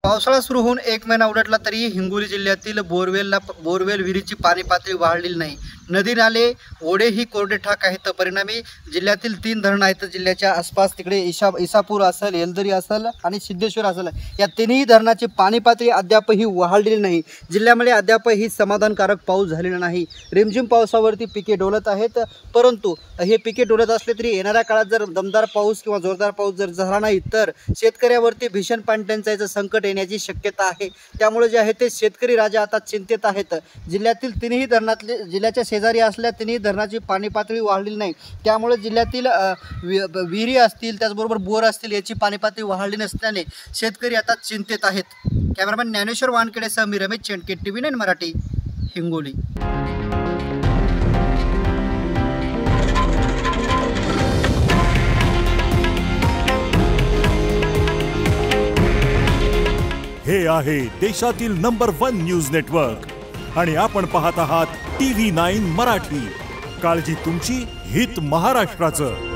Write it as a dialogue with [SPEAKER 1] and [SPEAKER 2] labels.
[SPEAKER 1] पावसाळा सुरू होऊन 1 महिना उलटला तरी हिंगोली जिल्ह्यातील बोरवेल विहिरीची पाणी पातळी वाढलेली नाही। नदी नाले ओढे ही कोरडे ठाक आहेत। परिणामी जिल्ह्यातील 3 धरण आहेत। जिल्ह्याच्या आसपास तिकडे इसापूर असेल, येलदरी असेल आणि सिद्धेश्वर असेल, या तिन्ही धरणाची पाणी पातळी अद्यापही वाढलेली नाही। जिल्ह्यामध्ये अद्यापही समाधानकारक पाऊस झालेला नाही। रिमझिम पावसावरती पिके डोलत आहेत, परंतु हे पिके डोलत असले तरी येणाऱ्या काळात जर दमदार पाऊस किंवा जोरदार पाऊस जर झाला नाही तर शेतकऱ्यावरती भीषण पाणी टंचाईचं संकट येण्याची शक्यता आहे। त्यामुळे जे आहे ते शेतकरी राजा आता चिंतेत आहेत। जिल्ह्यातील तिन्ही धरणातले जिल्ह्याच्या शेजारी असल्या तिन्ही धरणाची पाणी पातळी वाढलेली नाही। त्यामुळे जिल्ह्यातील विहिरी असतील, त्याचबरोबर बोर असतील, याची पाणी पातळी वाढली नसल्याने शेतकरी आता चिंतेत आहेत। कॅमेरामॅन ज्ञानेश्वर वानखेडेसह मी रमेश चेंडके, TV9 मराठी, हिंगोली।
[SPEAKER 2] हे आहे देशातील नंबर 1 न्यूज नेटवर्क आणि आपण पाहत आहात TV9 मराठी। काळजी तुमची, हित महाराष्ट्राचं।